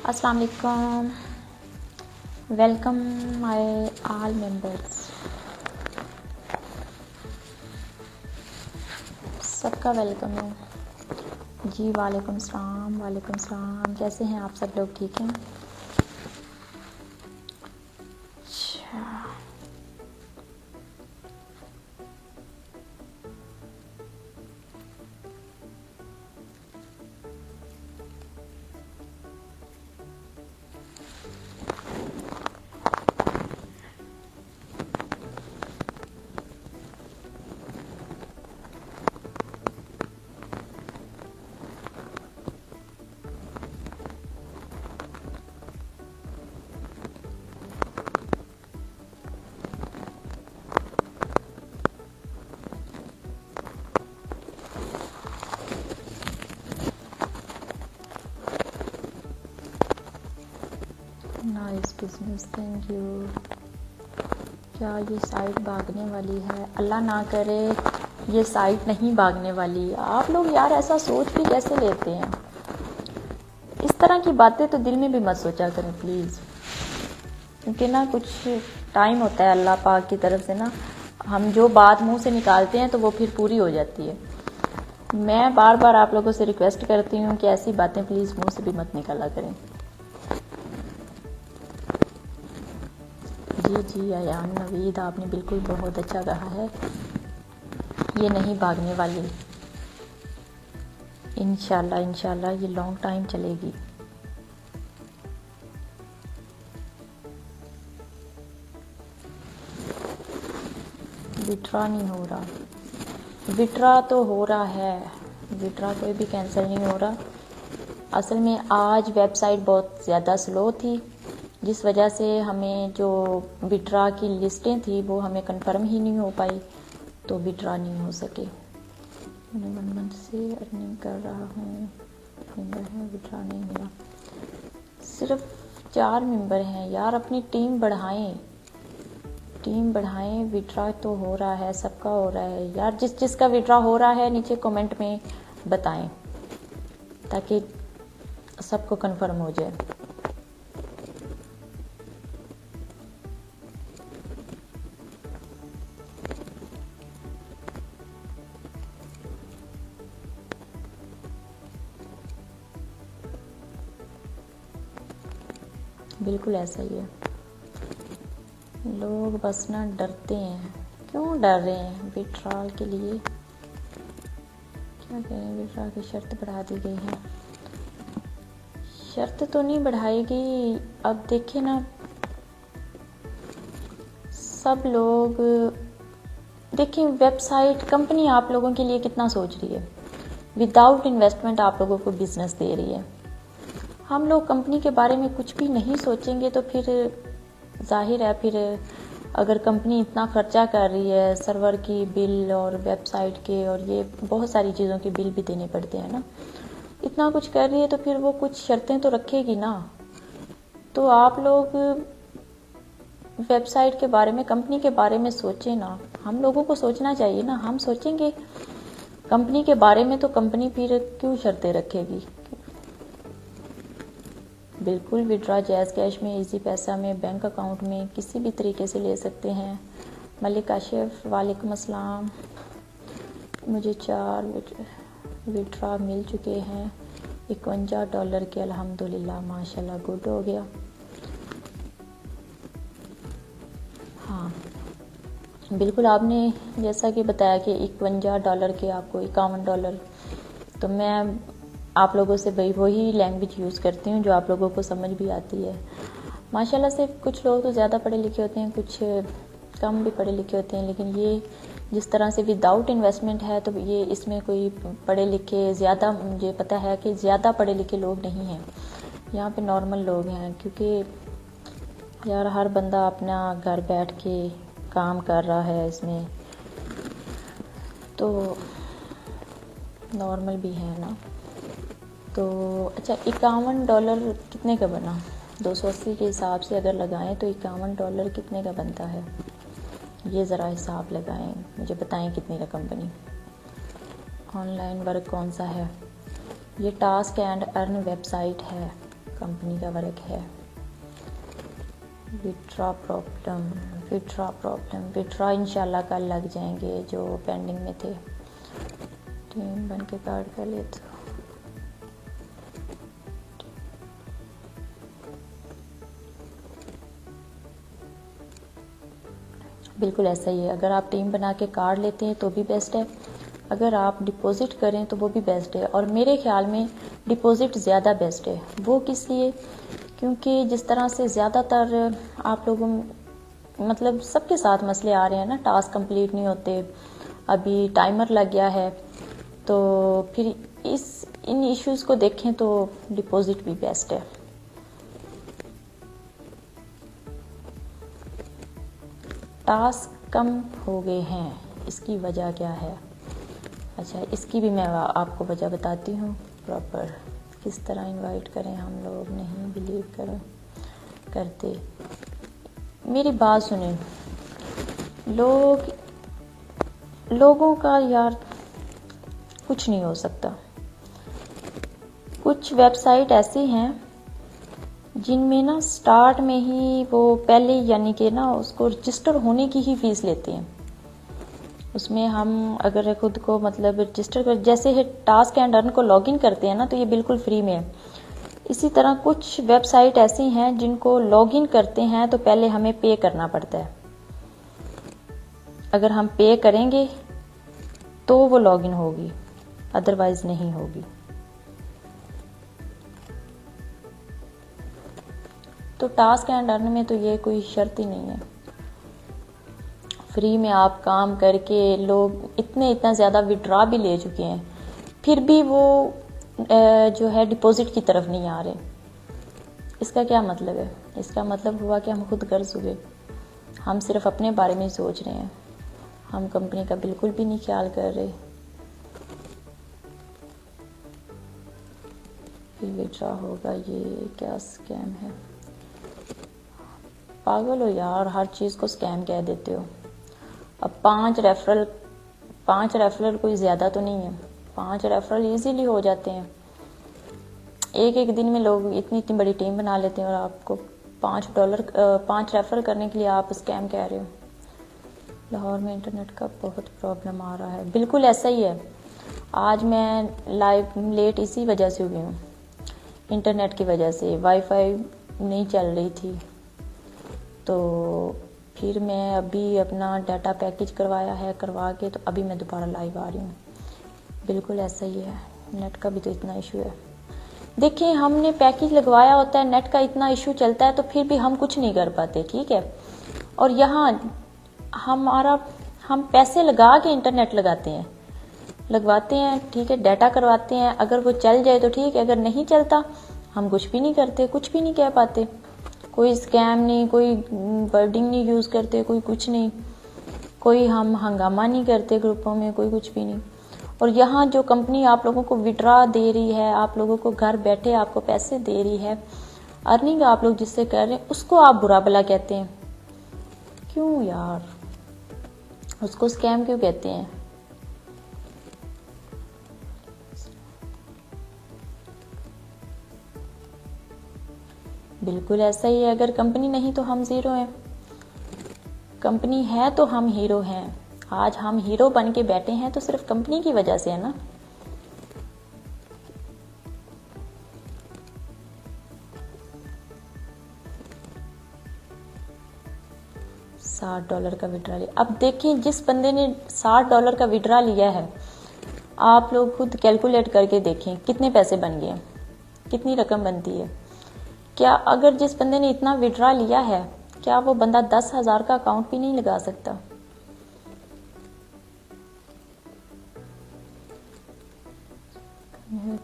अस्सलाम वालेकुम, welcome my all members. सबका वेलकम है जी। वालेकुम सलाम। कैसे हैं आप सब लोग? ठीक हैं? अच्छा, नाइस बिजनेस, थैंक यू। क्या ये साइट भागने वाली है? अल्लाह ना करे ये साइट नहीं भागने वाली। आप लोग यार ऐसा सोच भी कैसे लेते हैं? इस तरह की बातें तो दिल में भी मत सोचा करें प्लीज़, क्योंकि ना कुछ टाइम होता है अल्लाह पाक की तरफ से ना, हम जो बात मुंह से निकालते हैं तो वो फिर पूरी हो जाती है। मैं बार बार आप लोगों से रिक्वेस्ट करती हूँ कि ऐसी बातें प्लीज़ मुंह से भी मत निकाला करें। जी अयान नवीद, आपने बिल्कुल बहुत अच्छा कहा है, ये नहीं भागने वाली। इंशाल्लाह ये लॉन्ग टाइम चलेगी। विड्रॉ नहीं हो रहा, विड्रॉ तो हो रहा है, विड्रॉ कोई भी कैंसिल नहीं हो रहा। असल में आज वेबसाइट बहुत ज़्यादा स्लो थी, जिस वजह से हमें जो विड्रॉ की लिस्टें थी वो हमें कंफर्म ही नहीं हो पाई, तो विड्रॉ नहीं हो सके। मैं 1 मंथ से अर्निंग कर रहा हूँ, मेंबर है, विड्रॉ नहीं मिला। सिर्फ 4 मेंबर हैं यार, अपनी टीम बढ़ाएं, विड्रॉ तो हो रहा है, सबका हो रहा है यार। जिसका विड्रॉ हो रहा है नीचे कमेंट में बताएं, ताकि सबको कंफर्म हो जाए। बिल्कुल ऐसा ही है, लोग बस ना डरते हैं। क्यों डर रहे हैं विड्रॉल के लिए? क्या करें, विड्रॉल की शर्त बढ़ा दी गई है। शर्त तो नहीं बढ़ाएगी, अब देखिए ना, सब लोग देखिए, वेबसाइट कंपनी आप लोगों के लिए कितना सोच रही है, विदाउट इन्वेस्टमेंट आप लोगों को बिजनेस दे रही है। हम लोग कंपनी के बारे में कुछ भी नहीं सोचेंगे तो फिर जाहिर है, फिर अगर कंपनी इतना खर्चा कर रही है, सर्वर की बिल और वेबसाइट के और ये बहुत सारी चीज़ों के बिल भी देने पड़ते हैं ना, इतना कुछ कर रही है तो फिर वो कुछ शर्तें तो रखेगी ना। तो आप लोग वेबसाइट के बारे में, कंपनी के बारे में सोचें ना, हम लोगों को सोचना चाहिए ना। हम सोचेंगे कंपनी के बारे में तो कंपनी फिर क्यों शर्तें रखेगी। बिल्कुल विड्रॉ जैज़ कैश में, इजी पैसा में, बैंक अकाउंट में, किसी भी तरीके से ले सकते हैं। मलिक आशिफ, वालेकुम अस्सलाम। मुझे 4 विड्रॉ मिल चुके हैं $51 के, अल्हम्दुलिल्लाह, माशाल्लाह, गुड हो गया। हाँ बिल्कुल, आपने जैसा कि बताया कि $51 के आपको $51, तो मैं आप लोगों से वही लैंग्वेज यूज़ करती हूँ जो आप लोगों को समझ भी आती है। माशाल्लाह से कुछ लोग तो ज़्यादा पढ़े लिखे होते हैं, कुछ कम भी पढ़े लिखे होते हैं, लेकिन ये जिस तरह से विदाउट इन्वेस्टमेंट है तो ये इसमें कोई पढ़े लिखे ज़्यादा, मुझे पता है कि ज़्यादा पढ़े लिखे लोग नहीं हैं यहाँ पे, नॉर्मल लोग हैं। क्योंकि यार हर बंदा अपना घर बैठ के काम कर रहा है इसमें, तो नॉर्मल भी है ना। तो अच्छा, $51 कितने का बना? 280 के हिसाब से अगर लगाएं तो $51 कितने का बनता है, ये ज़रा हिसाब लगाएं, मुझे बताएं कितनी रकम बनी। ऑनलाइन वर्क कौन सा है? ये टास्क एंड अर्न वेबसाइट है। कंपनी का वर्क है। विड्रॉ इंशाल्लाह कल लग जाएंगे जो पेंडिंग में थे। टीम बन के कार्ड कर ले तो बिल्कुल ऐसा ही है। अगर आप टीम बना के कार्ड लेते हैं तो भी बेस्ट है, अगर आप डिपॉजिट करें तो वो भी बेस्ट है। और मेरे ख्याल में डिपॉजिट ज़्यादा बेस्ट है। वो किस लिए? क्योंकि जिस तरह से ज़्यादातर आप लोगों मतलब सबके साथ मसले आ रहे हैं ना, टास्क कंप्लीट नहीं होते, अभी टाइमर लग गया है, तो फिर इन इश्यूज़ को देखें तो डिपॉजिट भी बेस्ट है। टास्क कम हो गए हैं, इसकी वजह क्या है? अच्छा, इसकी भी मैं आपको वजह बताती हूँ प्रॉपर। किस तरह इनवाइट करें, हम लोग नहीं बिलीव करते। मेरी बात सुने, लोगों का यार कुछ नहीं हो सकता। कुछ वेबसाइट ऐसी हैं जिनमें ना स्टार्ट में ही वो पहले यानी कि ना उसको रजिस्टर होने की ही फीस लेते हैं। उसमें हम अगर खुद को मतलब रजिस्टर कर, जैसे है टास्क एंड अर्न को लॉगिन करते हैं ना, तो ये बिल्कुल फ्री में है। इसी तरह कुछ वेबसाइट ऐसी हैं जिनको लॉगिन करते हैं तो पहले हमें पे करना पड़ता है। अगर हम पे करेंगे तो वो लॉगिन होगी, अदरवाइज नहीं होगी। तो टास्क एंड अर्न में तो ये कोई शर्त ही नहीं है। फ्री में आप काम करके लोग इतना ज़्यादा विड्रॉ भी ले चुके हैं, फिर भी वो जो है डिपॉजिट की तरफ नहीं आ रहे। इसका क्या मतलब है? इसका मतलब हुआ कि हम खुद गर्ज हुए, हम सिर्फ अपने बारे में सोच रहे हैं, हम कंपनी का बिल्कुल भी नहीं ख्याल कर रहे। फिर विड्रॉ होगा, ये क्या स्कैम है? पागल हो यार, हर चीज़ को स्कैम कह देते हो। अब 5 रेफरल कोई ज़्यादा तो नहीं है, 5 रेफरल इजीली हो जाते हैं। एक दिन में लोग इतनी बड़ी टीम बना लेते हैं और आपको $5 रेफरल करने के लिए आप स्कैम कह रहे हो। लाहौर में इंटरनेट का बहुत प्रॉब्लम आ रहा है। बिल्कुल ऐसा ही है। आज मैं लाइव लेट इसी वजह से हुई हूँ, इंटरनेट की वजह से। वाईफाई नहीं चल रही थी, तो फिर मैं अभी अपना डाटा पैकेज करवा के तो अभी मैं दोबारा लाइव आ रही हूँ। बिल्कुल ऐसा ही है, नेट का भी तो इतना इशू है। देखिए, हमने पैकेज लगवाया होता है, नेट का इतना इशू चलता है तो फिर भी हम कुछ नहीं कर पाते, ठीक है। और यहाँ हम पैसे लगा के इंटरनेट लगवाते हैं, ठीक है, डाटा करवाते हैं। अगर वो चल जाए तो ठीक है, अगर नहीं चलता हम कुछ भी नहीं करते, कुछ भी नहीं कह पाते। कोई स्कैम नहीं, कोई वर्डिंग नहीं यूज़ करते, कोई कुछ नहीं, कोई हम हंगामा नहीं करते ग्रुपों में, कोई कुछ भी नहीं। और यहाँ जो कंपनी आप लोगों को विड्रॉ दे रही है, आप लोगों को घर बैठे आपको पैसे दे रही है, अर्निंग आप लोग जिससे कर रहे हैं, उसको आप बुरा भला कहते हैं। क्यों यार, उसको स्कैम क्यों कहते हैं? बिल्कुल ऐसा ही है। अगर कंपनी नहीं तो हम ज़ीरो हैं, कंपनी है तो हम हीरो हैं। आज हम हीरो बन के बैठे हैं तो सिर्फ कंपनी की वजह से है ना। $60 का विड्रा लिया। अब देखिए, जिस बंदे ने $60 का विड्रा लिया है, आप लोग खुद कैलकुलेट करके देखें कितने पैसे बन गए, कितनी रकम बनती है। क्या अगर जिस बंदे ने इतना विड्रा लिया है, क्या वो बंदा 10,000 का अकाउंट भी नहीं लगा सकता?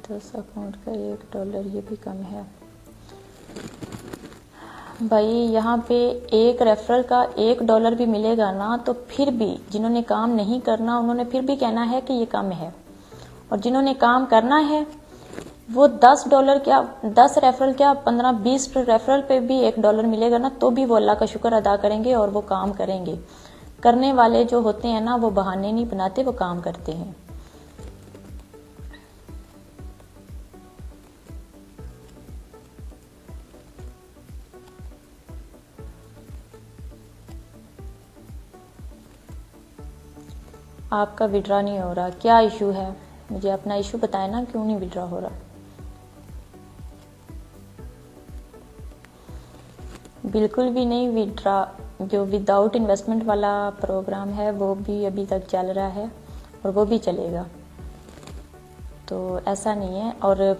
$10 अकाउंट का $1, ये भी कम है भाई। यहाँ पे एक रेफरल का $1 भी मिलेगा ना, तो फिर भी जिन्होंने काम नहीं करना उन्होंने फिर भी कहना है कि ये कम है, और जिन्होंने काम करना है वो $10 क्या, 10 रेफरल क्या, 15-20 रेफरल पे भी $1 मिलेगा ना, तो भी वो अल्लाह का शुक्र अदा करेंगे और वो काम करेंगे। करने वाले जो होते हैं ना, वो बहाने नहीं बनाते, वो काम करते हैं। आपका विड्रॉ नहीं हो रहा, क्या इशू है? मुझे अपना इशू बताएं ना, क्यों नहीं विड्रॉ हो रहा? बिल्कुल भी नहीं विड्रॉ। जो विदाउट इन्वेस्टमेंट वाला प्रोग्राम है वो भी अभी तक चल रहा है और वो भी चलेगा, तो ऐसा नहीं है। और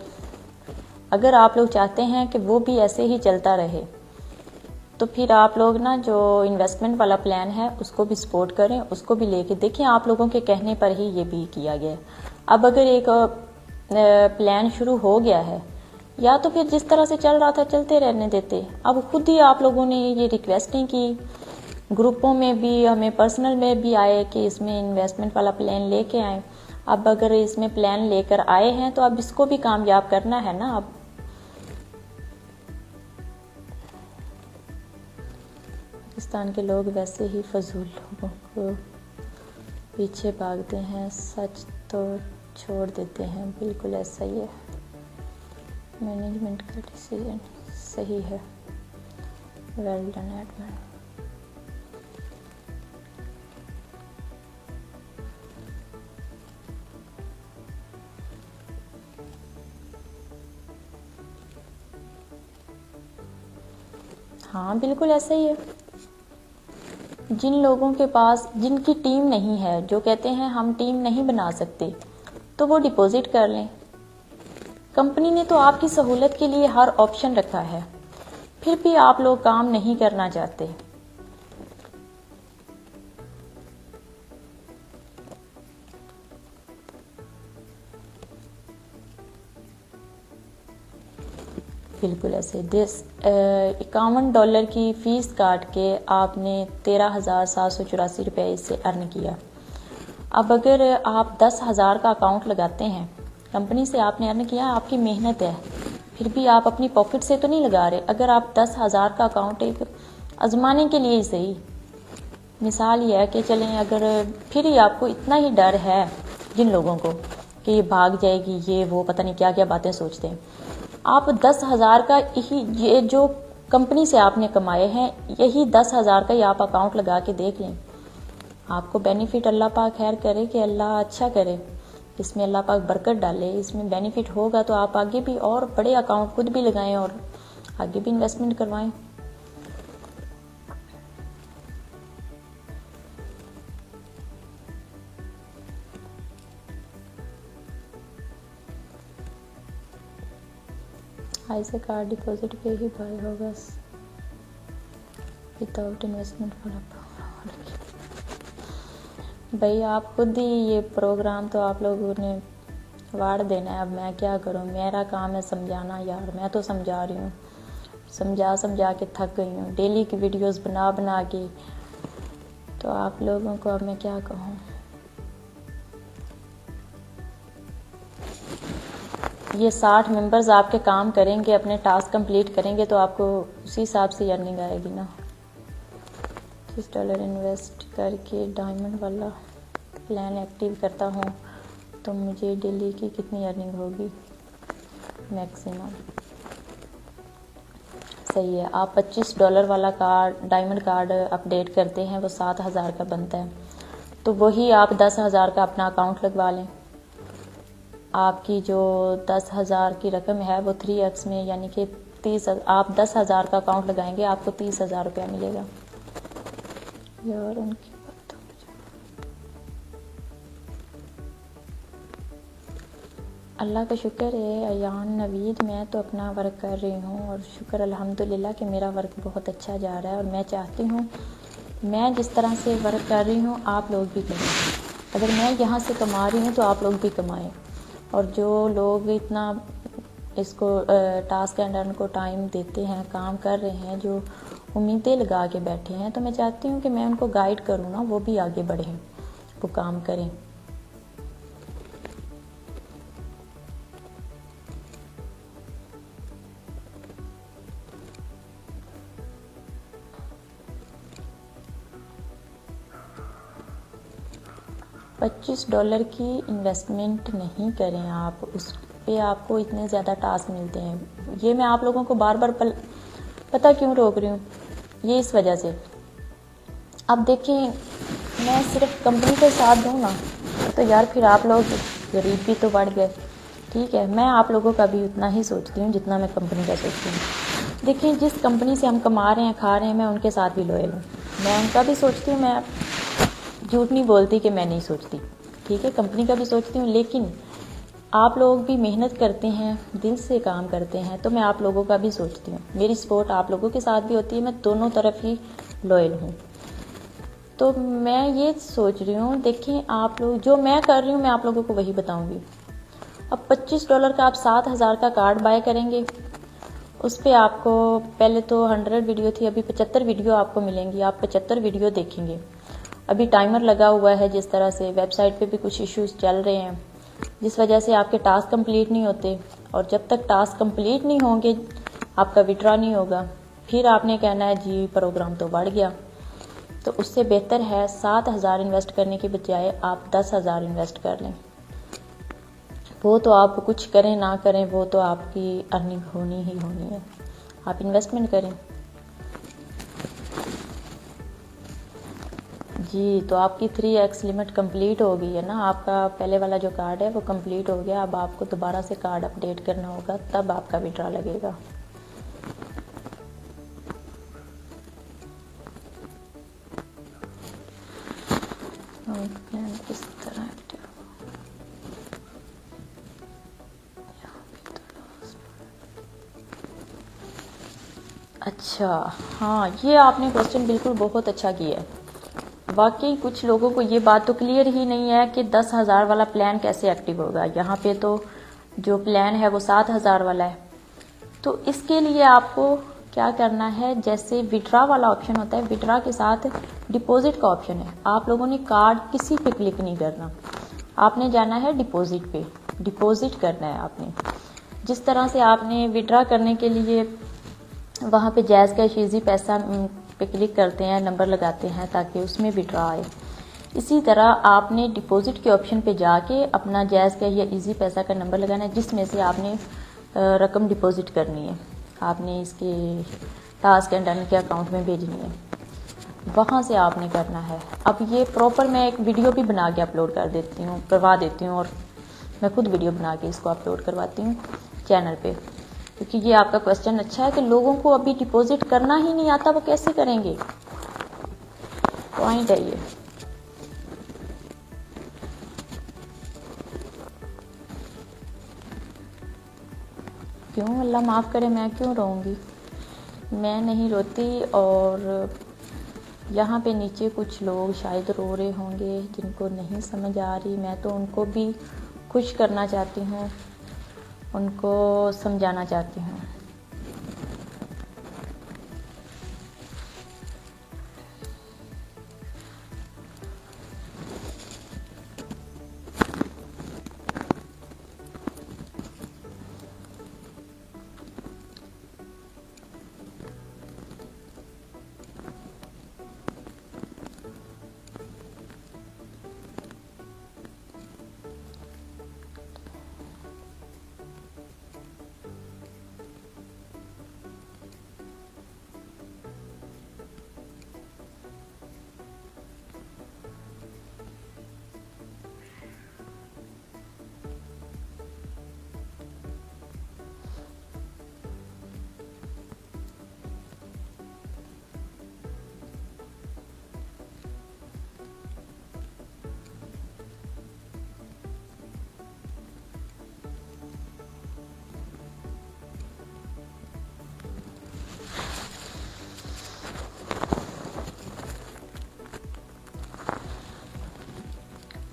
अगर आप लोग चाहते हैं कि वो भी ऐसे ही चलता रहे तो फिर आप लोग ना जो इन्वेस्टमेंट वाला प्लान है उसको भी सपोर्ट करें, उसको भी लेके देखें। आप लोगों के कहने पर ही ये भी किया गया है। अब अगर एक प्लान शुरू हो गया है, या तो फिर जिस तरह से चल रहा था चलते रहने देते। अब खुद ही आप लोगों ने ये रिक्वेस्टिंग की, ग्रुपों में भी, हमें पर्सनल में भी आए कि इसमें इन्वेस्टमेंट वाला प्लान लेके आए। अब अगर इसमें प्लान लेकर आए हैं तो अब इसको भी कामयाब करना है ना। अब पाकिस्तान के लोग वैसे ही फजूल लोगों को पीछे भागते हैं, सच तो छोड़ देते हैं। बिल्कुल ऐसा ही है, मैनेजमेंट का डिसीजन सही है। Well done admin. हाँ बिल्कुल ऐसा ही है। जिन लोगों के पास, जिनकी टीम नहीं है, जो कहते हैं हम टीम नहीं बना सकते, तो वो डिपॉजिट कर लें। कंपनी ने तो आपकी सहूलत के लिए हर ऑप्शन रखा है, फिर भी आप लोग काम नहीं करना चाहते। बिल्कुल ऐसे। $51 की फीस काट के आपने 13,784 रुपये इससे अर्न किया। अब अगर आप 10,000 का अकाउंट लगाते हैं, कंपनी से आपने अर्न किया, आपकी मेहनत है, फिर भी आप अपनी पॉकेट से तो नहीं लगा रहे। अगर आप 10,000 का अकाउंट एक आजमाने के लिए ही सही, मिसाल ये है कि चलें, अगर फिर ही आपको इतना ही डर है जिन लोगों को कि ये भाग जाएगी, ये वो पता नहीं क्या क्या बातें सोचते हैं, आप 10,000 का ही, ये जो कंपनी से आपने कमाए हैं, यही 10,000 का ही आप अकाउंट लगा के देख लें। आपको बेनिफिट अल्लाह पाक खैर करे कि अल्लाह अच्छा करे, इसमें अल्लाह पाक बरकत डाले, इसमें बेनिफिट होगा तो आप आगे भी और बड़े अकाउंट खुद भी लगाएं और आगे भी इन्वेस्टमेंट करवाएं। ऐसे कार्ड डिपॉजिट पे ही बाय होगा विदाउट इन्वेस्टमेंट वाला प्रोग्राम। भाई आप खुद ही ये प्रोग्राम तो आप लोगों ने वाड़ देना है। अब मैं क्या करूं, मेरा काम है समझाना यार। मैं तो समझा रही हूँ, समझा के थक गई हूँ, डेली की वीडियोस बना के। तो आप लोगों को अब मैं क्या कहूँ। ये 60 मेंबर्स आपके काम करेंगे, अपने टास्क कंप्लीट करेंगे, तो आपको उसी हिसाब से अर्निंग आएगी ना। $30 इन्वेस्ट करके डायमंड वाला प्लान एक्टिव करता हूँ तो मुझे डेली की कितनी अर्निंग होगी मैक्सिमम? सही है। आप $25 वाला कार्ड, डायमंड कार्ड अपडेट करते हैं, वो 7,000 का बनता है, तो वही आप 10,000 का अपना अकाउंट लगवा लें। आपकी जो 10,000 की रकम है वो 3x में, यानी कि 30, आप 10,000 का अकाउंट लगाएंगे, आपको 30,000 रुपया मिलेगा। यार उनकी बात अल्लाह का शुक्र है अयान नवीद, मैं तो अपना वर्क कर रही हूँ और शुक्र अल्हम्दुलिल्लाह कि मेरा वर्क बहुत अच्छा जा रहा है। और मैं चाहती हूँ मैं जिस तरह से वर्क कर रही हूँ आप लोग भी करें। अगर मैं यहाँ से कमा रही हूँ तो आप लोग भी कमाएं। और जो लोग इतना इसको टास्क एंड अर्न को टाइम देते हैं, काम कर रहे हैं, जो उम्मीदें लगा के बैठे हैं, तो मैं चाहती हूँ कि मैं उनको गाइड करूँ ना, वो भी आगे बढ़ें, वो काम करें। $25 की इन्वेस्टमेंट नहीं करें आप, उस पे आपको इतने ज़्यादा टास्क मिलते हैं। ये मैं आप लोगों को बार बार पता क्यों रोक रही हूँ, ये इस वजह से। अब देखें मैं सिर्फ कंपनी को साथ दूँ ना तो यार फिर आप लोग गरीब भी तो बढ़ गए। ठीक है, मैं आप लोगों का भी उतना ही सोचती हूँ जितना मैं कंपनी का सोचती हूँ। देखिए, जिस कंपनी से हम कमा रहे हैं, खा रहे हैं, मैं उनके साथ भी लॉयल हूँ। मैं उनका भी सोचती हूँ, मैं झूठ नहीं बोलती कि मैं नहीं सोचती। ठीक है, कंपनी का भी सोचती हूँ, लेकिन आप लोग भी मेहनत करते हैं, दिल से काम करते हैं, तो मैं आप लोगों का भी सोचती हूँ। मेरी सपोर्ट आप लोगों के साथ भी होती है, मैं दोनों तरफ ही लॉयल हूँ। तो मैं ये सोच रही हूँ, देखिए आप लोग, जो मैं कर रही हूँ मैं आप लोगों को वही बताऊँगी। अब $25 का आप 7,000 का कार्ड बाय करेंगे, उस पर आपको पहले तो 100 वीडियो थी, अभी 75 वीडियो आपको मिलेंगी। आप 75 वीडियो देखेंगे। अभी टाइमर लगा हुआ है, जिस तरह से वेबसाइट पे भी कुछ इश्यूज चल रहे हैं, जिस वजह से आपके टास्क कंप्लीट नहीं होते, और जब तक टास्क कंप्लीट नहीं होंगे आपका विड्रॉ नहीं होगा। फिर आपने कहना है जी प्रोग्राम तो बढ़ गया। तो उससे बेहतर है 7,000 इन्वेस्ट करने के बजाय आप 10,000 इन्वेस्ट कर लें। वो तो आप कुछ करें ना करें, वो तो आपकी अर्निंग होनी ही होनी है। आप इन्वेस्टमेंट करें। जी, तो आपकी 3x लिमिट कंप्लीट हो गई है ना। आपका पहले वाला जो कार्ड है वो कंप्लीट हो गया। अब आपको दोबारा से कार्ड अपडेट करना होगा, तब आपका विड्रॉ लगेगा। प्लान किस तरह एक्टिव, अच्छा हाँ, ये आपने क्वेश्चन बिल्कुल बहुत अच्छा किया है। वाकई कुछ लोगों को ये बात तो क्लियर ही नहीं है कि 10,000 वाला प्लान कैसे एक्टिव होगा। यहाँ पे तो जो प्लान है वो 7,000 वाला है। तो इसके लिए आपको क्या करना है, जैसे विड्रा वाला ऑप्शन होता है, विड्रा के साथ डिपॉजिट का ऑप्शन है। आप लोगों ने कार्ड किसी पे क्लिक नहीं करना, आपने जाना है डिपॉजिट पे, डिपॉजिट करना है आपने। जिस तरह से आपने विड्रा करने के लिए वहाँ पे जैज़ कैश इजी पैसा पे क्लिक करते हैं, नंबर लगाते हैं ताकि उसमें विड्रा आए, इसी तरह आपने डिपॉजिट के ऑप्शन पे जाके अपना जैज़ कैश या इजी पैसा का नंबर लगाना है, जिसमें से आपने रकम डिपॉजिट करनी है। आपने इसके टास्क एंड अर्न के अकाउंट में भेजनी है, वहाँ से आपने करना है। अब ये प्रॉपर मैं एक वीडियो भी बना के अपलोड करवा देती हूँ, और मैं खुद वीडियो बना के इसको अपलोड करवाती हूँ चैनल पे, क्योंकि ये आपका क्वेश्चन अच्छा है कि लोगों को अभी डिपॉजिट करना ही नहीं आता, वो कैसे करेंगे। पॉइंट है ये। क्यों, अल्लाह माफ़ करे, मैं क्यों रोऊंगी, मैं नहीं रोती। और यहाँ पे नीचे कुछ लोग शायद रो रहे होंगे जिनको नहीं समझ आ रही, मैं तो उनको भी खुश करना चाहती हूँ, उनको समझाना चाहती हूँ।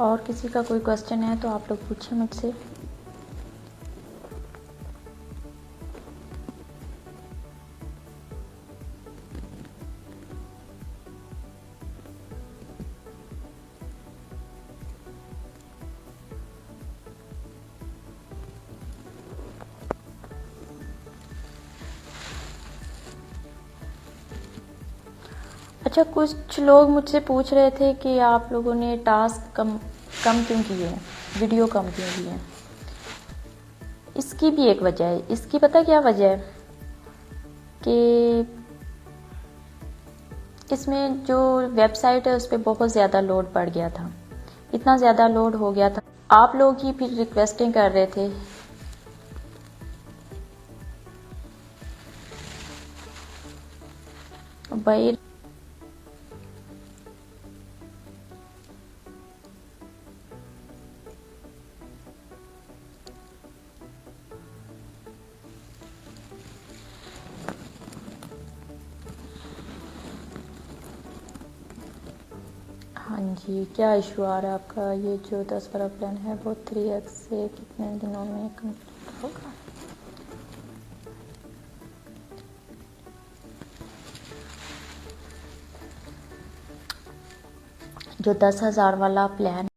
और किसी का कोई क्वेश्चन है तो आप लोग पूछें मुझसे। अच्छा, कुछ लोग मुझसे पूछ रहे थे कि आप लोगों ने टास्क कम क्यों किए हैं, वीडियो कम क्यों किए हैं। इसकी भी एक वजह है। इसकी पता क्या वजह है कि इसमें जो वेबसाइट है उस पर बहुत ज़्यादा लोड पड़ गया था, इतना ज़्यादा लोड हो गया था। आप लोग ही फिर रिक्वेस्टिंग कर रहे थे। भाई हाँ जी, क्या इशू आ रहा है आपका? ये जो 10 वाला प्लान है वो 3x से कितने दिनों में कंप्लीट होगा? जो 10,000 वाला प्लान